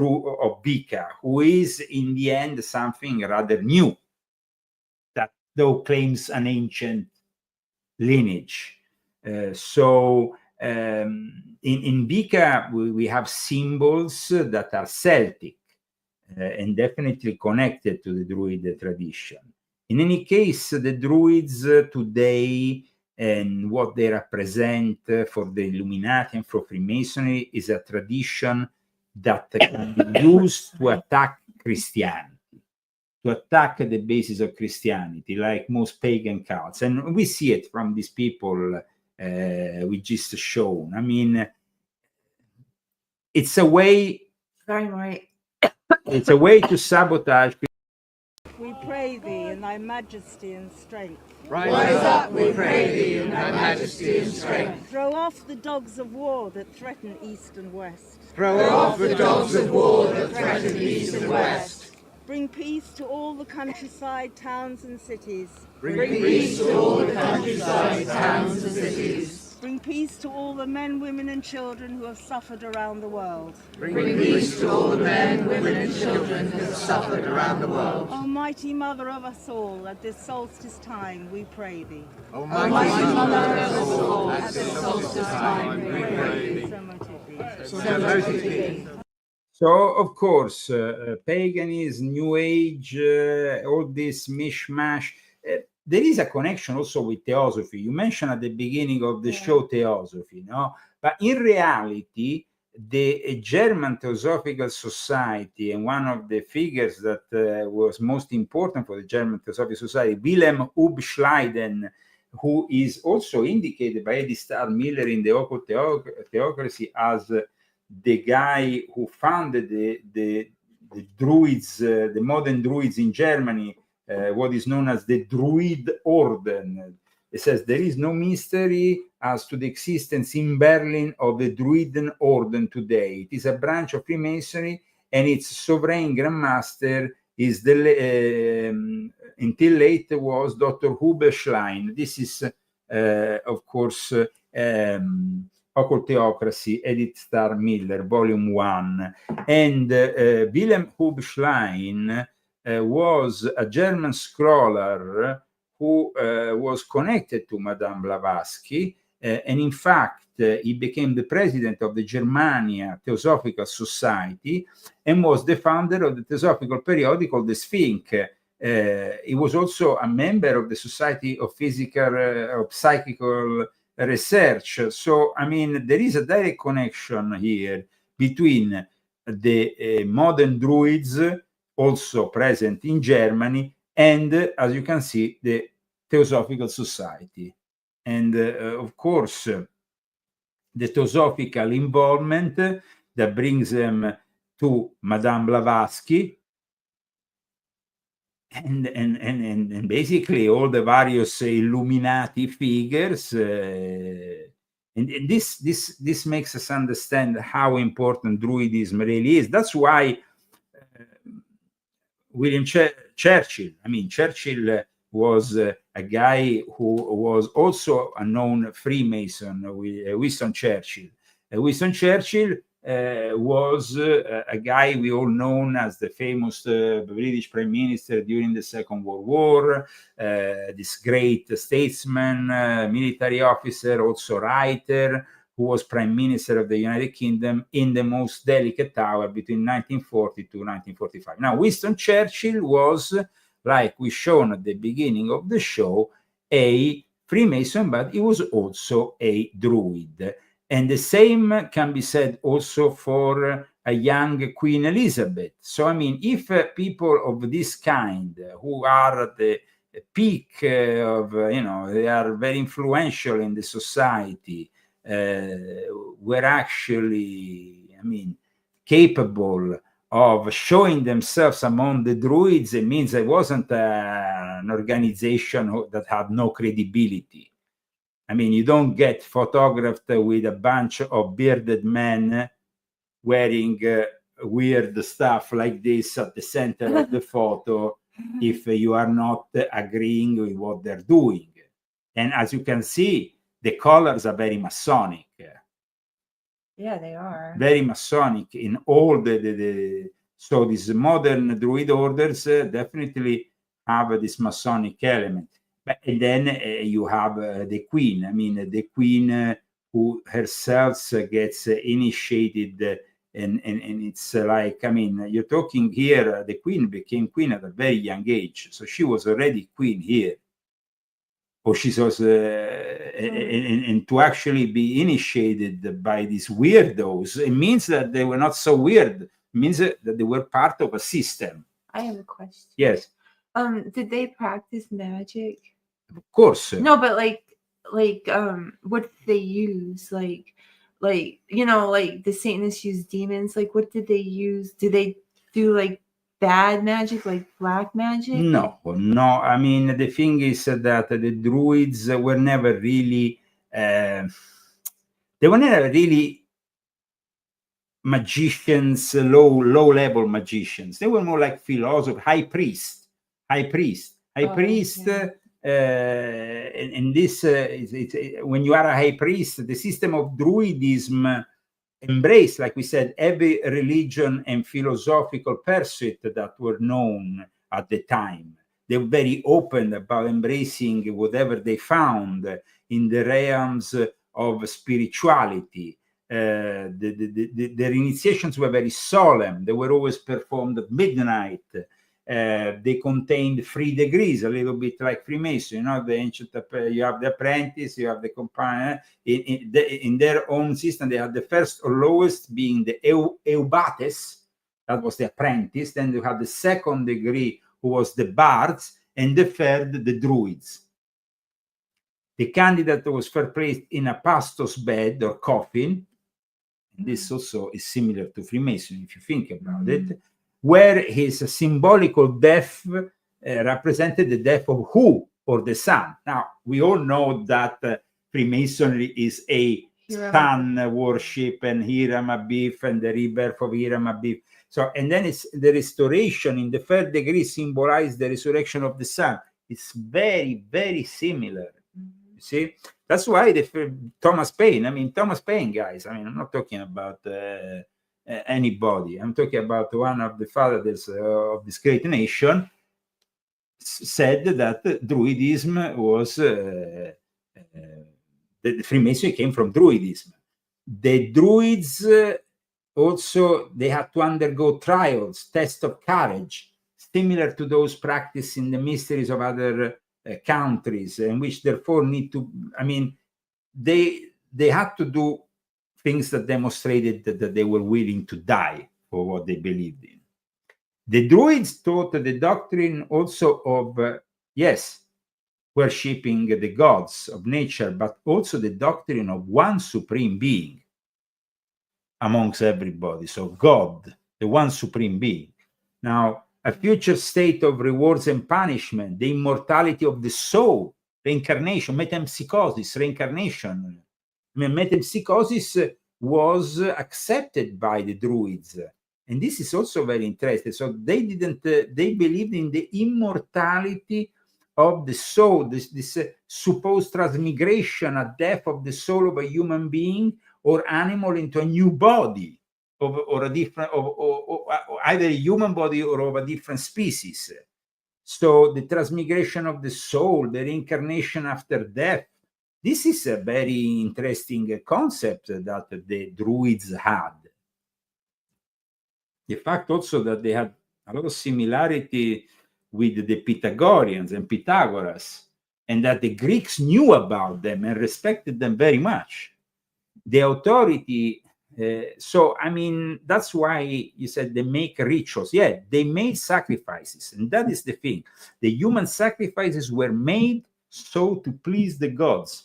Speaker 1: Wicca, who is in the end something rather new, that though claims an ancient lineage. In Wicca, we have symbols that are Celtic and definitely connected to the Druid tradition. In any case, the Druids today and what they represent for the Illuminati and for Freemasonry is a tradition that can be used to attack Christianity, to attack the basis of Christianity, like most pagan cults. And we see it from these people we just shown. I mean, it's a way.
Speaker 2: Very right.
Speaker 1: It's a way to sabotage.
Speaker 10: We pray thee in thy majesty and strength.
Speaker 9: Rise up, we pray thee, in thy majesty and strength.
Speaker 10: Throw off the dogs of war that threaten east and west.
Speaker 9: Throw off the dogs of war that threaten east and west.
Speaker 10: Bring peace to all the countryside, towns and cities.
Speaker 9: Bring peace to all the countryside, towns and cities.
Speaker 10: Bring peace to all the men, women and children who have suffered around the world.
Speaker 9: Bring peace to all the men, women and children who have suffered around the world.
Speaker 10: Almighty Mother of us all, at this solstice time we pray thee.
Speaker 9: Almighty Mother of us all, at this solstice time we pray thee.
Speaker 10: So mote it be.
Speaker 1: So, of course, paganism, New Age, all this mishmash, there is a connection also with theosophy. You mentioned at the beginning of the show theosophy, no? But in reality, the German Theosophical Society, and one of the figures that was most important for the German Theosophical Society, Wilhelm Hubschleiden, who is also indicated by Eddie Starr Miller in the Occult Theocracy as the guy who founded the Druids, the modern Druids in Germany, what is known as the Druid Orden. It says there is no mystery as to the existence in Berlin of the Druiden Orden today. It is a branch of Freemasonry, and its sovereign Grand Master is until late was Dr. Huberschlein. This is, of course, Occult Theocracy, Edith Starr Miller, Volume 1. And Wilhelm Hubschlein was a German scholar who was connected to Madame Blavatsky, and in fact, he became the president of the Germania Theosophical Society and was the founder of the theosophical periodical The Sphinx. He was also a member of the Society of Psychical Research. So, I mean, there is a direct connection here between the modern Druids, also present in Germany, and, as you can see, the Theosophical Society. And, of course, the theosophical involvement that brings them to Madame Blavatsky, and basically all the various Illuminati figures, and this makes us understand how important Druidism really is. That's why William Churchill, I mean, Churchill was a guy who was also a known Freemason, Winston Churchill. Winston Churchill was a guy we all known as the famous British Prime Minister during the Second World War, this great statesman, military officer, also writer, who was Prime Minister of the United Kingdom in the most delicate hour between 1940 to 1945. Now, Winston Churchill was, like we shown at the beginning of the show, a Freemason, but he was also a Druid. And the same can be said also for a young Queen Elizabeth. So, I mean, if people of this kind who are at the peak of, they are very influential in the society, were actually, capable of showing themselves among the Druids, it means it wasn't an organization that had no credibility. You don't get photographed with a bunch of bearded men wearing weird stuff like this at the center of the photo if you are not agreeing with what they're doing. And as you can see, the colors are very Masonic.
Speaker 2: Yeah, they are.
Speaker 1: Very Masonic in all so these modern Druid orders definitely have this Masonic element. And then you have the Queen. The Queen who herself gets initiated, and it's like, you're talking here, the Queen became Queen at a very young age. So she was already Queen here. Or she's also, and to actually be initiated by these weirdos, it means that they were not so weird. It means that they were part of a system.
Speaker 2: I have a question.
Speaker 1: Yes.
Speaker 2: Did they practice magic?
Speaker 1: Of course.
Speaker 2: No, but like what did they use? Like the Satanists use demons. Like, what did they use? Did they do like bad magic, like black magic?
Speaker 1: No. The thing is that the Druids were never really magicians, low-level magicians. They were more like philosophers, high priest. And this, when you are a high priest, the system of Druidism embraced, like we said, every religion and philosophical pursuit that were known at the time. They were very open about embracing whatever they found in the realms of spirituality. Their initiations were very solemn. They were always performed at midnight. They contained 3 degrees, a little bit like Freemason. The ancient, you have the apprentice, you have the companion. In their own system, they had the first or lowest being the eubates, that was the apprentice. Then you had the second degree, who was the bards, and the third, the druids. The candidate was first placed in a pastor's bed or coffin. And this also is similar to Freemason, if you think about it, where his symbolical death represented the death of who? Or the sun. Now, we all know that Freemasonry is a sun worship and Hiram Abiff and the rebirth of Hiram Abiff. So, and then it's the restoration in the 3rd degree symbolized the resurrection of the sun. It's very, very similar. You see? That's why Thomas Paine, Thomas Paine, guys, I'm not talking about anybody. I'm talking about one of the fathers of this great nation, said that Druidism was, the Freemasonry came from Druidism. The Druids also, they had to undergo trials, tests of courage, similar to those practiced in the mysteries of other countries, and which therefore need to, they had to do things that demonstrated that they were willing to die for what they believed in. The Druids taught the doctrine also of, worshipping the gods of nature, but also the doctrine of one supreme being amongst everybody. So God, the one supreme being. Now, a future state of rewards and punishment, the immortality of the soul, reincarnation, metempsychosis, reincarnation. Metempsychosis was accepted by the Druids. And this is also very interesting. So they believed in the immortality of the soul, this supposed transmigration at death of the soul of a human being or animal into a new body, or a different, or either a human body or of a different species. So the transmigration of the soul, the reincarnation after death, this is a very interesting concept that the Druids had. The fact also that they had a lot of similarity with the Pythagoreans and Pythagoras, and that the Greeks knew about them and respected them very much. The authority So, I mean, that's why you said they make rituals. Yeah, they made sacrifices. And that is the thing. The human sacrifices were made so to please the gods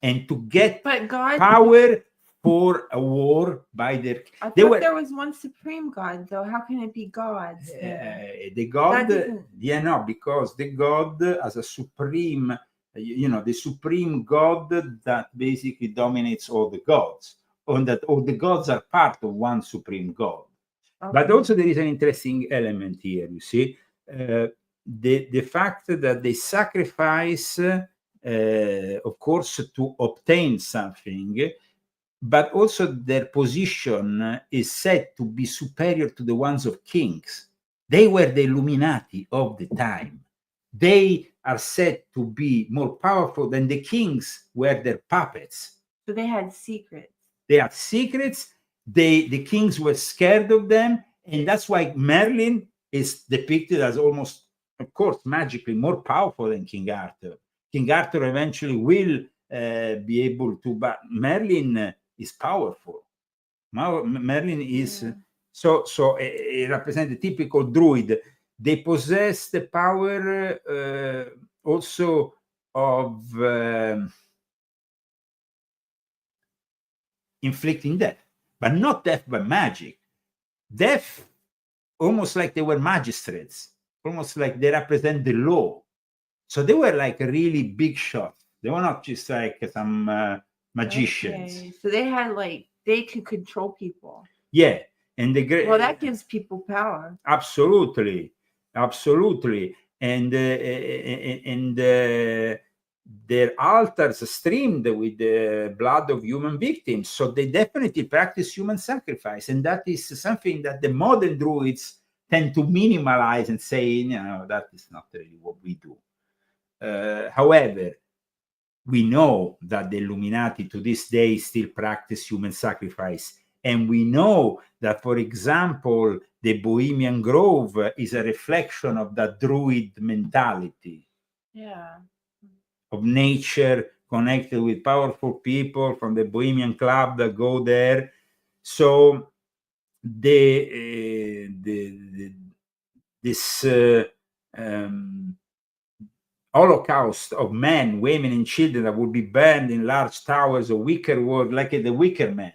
Speaker 1: and to get
Speaker 2: But God,
Speaker 1: power for a war by their...
Speaker 2: I
Speaker 1: They
Speaker 2: thought
Speaker 1: were...
Speaker 2: there was one supreme God, though. How can it be gods then?
Speaker 1: the god,
Speaker 2: doesn't-
Speaker 1: yeah, no, because the god as a supreme, the supreme god that basically dominates all the gods, and that all the gods are part of one supreme god. But also there is an interesting element here, you see, the fact that they sacrifice, of course, to obtain something, but also their position is said to be superior to the ones of kings. They were the Illuminati of the time. They are said to be more powerful than the kings were their puppets.
Speaker 2: So they had secrets.
Speaker 1: They had secrets. The kings were scared of them. And that's why Merlin is depicted as almost, of course, magically more powerful than King Arthur. King Arthur eventually will be able to, but Merlin is powerful. Merlin is so it represents the typical druid. They possess the power also of inflicting death, but not death by magic. Death, almost like they were magistrates, almost like they represent the law. So they were like a really big shot. They were not just like some magicians.
Speaker 2: Okay. So they had they could control people.
Speaker 1: Yeah, and the great.
Speaker 2: Well, that gives people power.
Speaker 1: Absolutely, and their altars streamed with the blood of human victims. So they definitely practice human sacrifice, and that is something that the modern druids tend to minimalize and say, that is not really what we do. However, we know that the Illuminati to this day still practice human sacrifice. And we know that, for example, the Bohemian Grove is a reflection of that druid mentality.
Speaker 2: Yeah.
Speaker 1: Of nature connected with powerful people from the Bohemian Club that go there. So this holocaust of men, women, and children that would be burned in large towers of wicker wood, like the Wicker Man.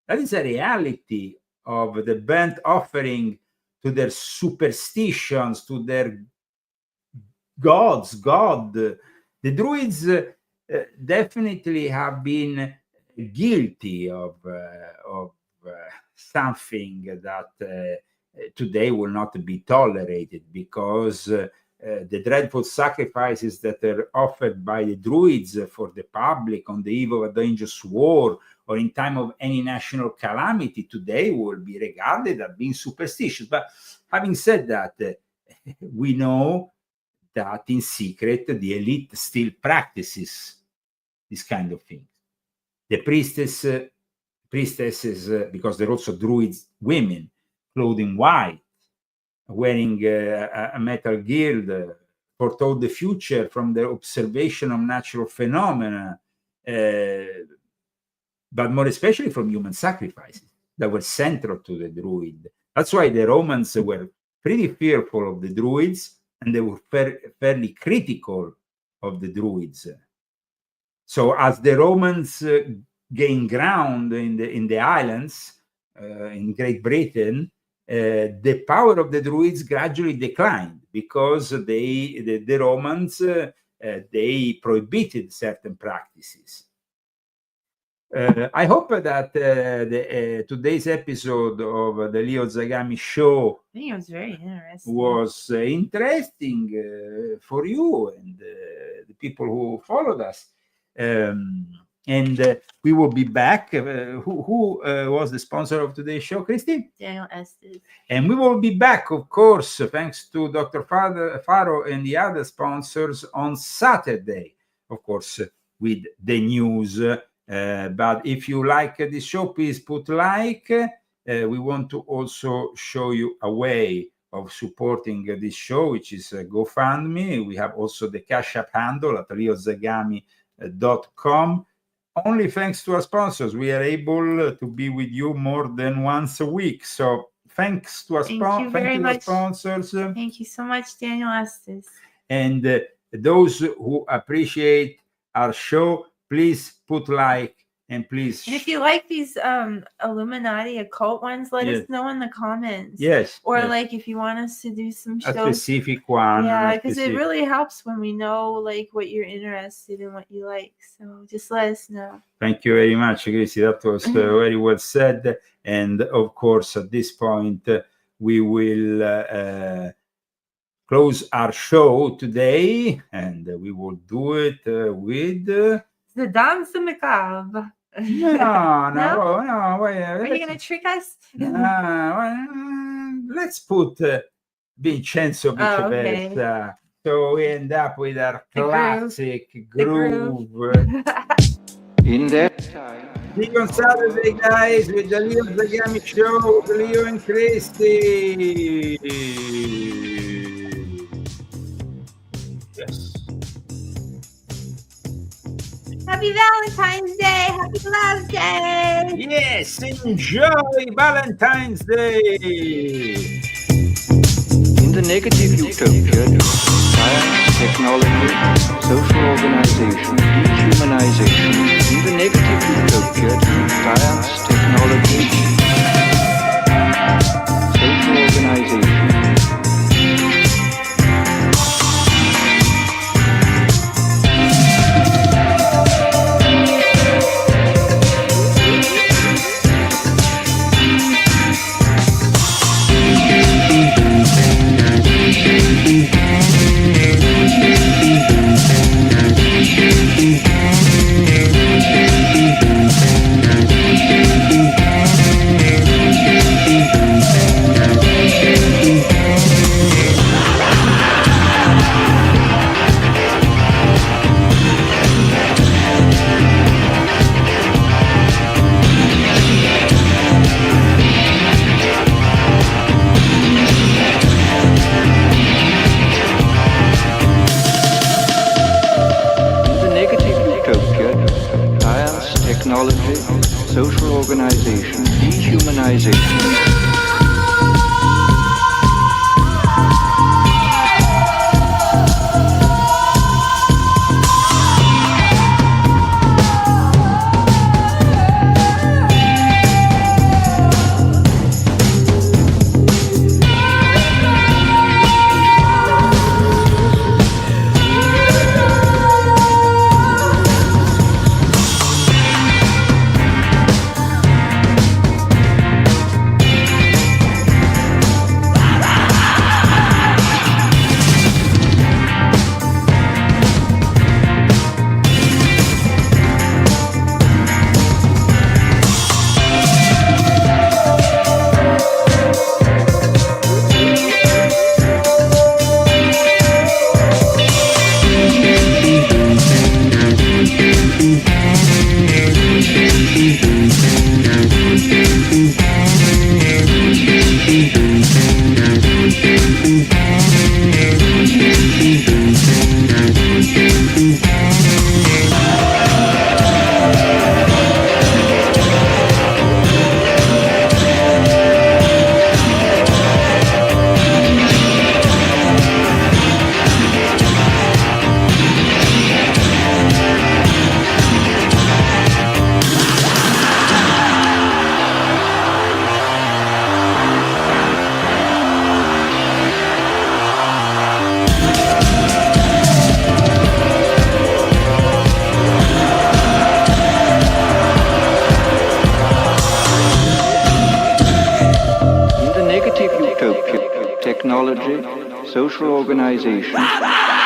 Speaker 1: That is a reality of the burnt offering to their superstitions, to their gods. The druids definitely have been guilty of something that today will not be tolerated, because the dreadful sacrifices that are offered by the druids for the public on the eve of a dangerous war or in time of any national calamity today will be regarded as being superstitious. But having said that, we know that in secret the elite still practices this kind of things. The priestesses, because they're also druids, women, clothed in white, wearing a metal guild, foretold the future from their observation of natural phenomena, but more especially from human sacrifices that were central to the druid. That's why the Romans were pretty fearful of the druids, and they were fairly critical of the druids. So as the Romans gained ground in the islands, in Great Britain, the power of the druids gradually declined, because the Romans they prohibited certain practices. I hope that today's episode of the Leo Zagami show
Speaker 2: I think it was very interesting.
Speaker 1: Was interesting for you and the people who followed us. And we will be back. Who was the sponsor of today's show, Christy?
Speaker 2: Daniel Estes.
Speaker 1: And we will be back, of course, thanks to Dr. Faro and the other sponsors on Saturday, of course, with the news. But if you like this show, please put like. We want to also show you a way of supporting this show, which is GoFundMe. We have also the Cash App handle at leozagami.com. only thanks to our sponsors, we are able to be with you more than once a week. So thanks to our sponsors.
Speaker 2: Thank you so much, Daniel Estes.
Speaker 1: And those who appreciate our show, please put like and please.
Speaker 2: And if you like these Illuminati occult ones, let us know in the comments.
Speaker 1: Yes.
Speaker 2: Or like if you want us to do some shows.
Speaker 1: A specific one.
Speaker 2: Yeah, because it really helps when we know like what you're interested in, what you like. So just let us know.
Speaker 1: Thank you very much, Gracie. That was very well said. And of course, at this point, we will close our show today, and we will do it with
Speaker 2: the Dance Macabre.
Speaker 1: No. Wait,
Speaker 2: are you gonna trick us?
Speaker 1: Let's put Vincenzo Viceversa. So we end up with our classic groove.
Speaker 7: In that time.
Speaker 1: See you on Saturday, guys, with the Leo Zagami show with Leo and Christy. Yes.
Speaker 2: Happy Valentine's Day! Happy Love Day!
Speaker 1: Yes, enjoy Valentine's Day!
Speaker 7: In the negative utopia, science, technology, social organization, dehumanization. In the negative utopia, science, technology, social organization. Technology, social organization, dehumanization. Technology, social organization.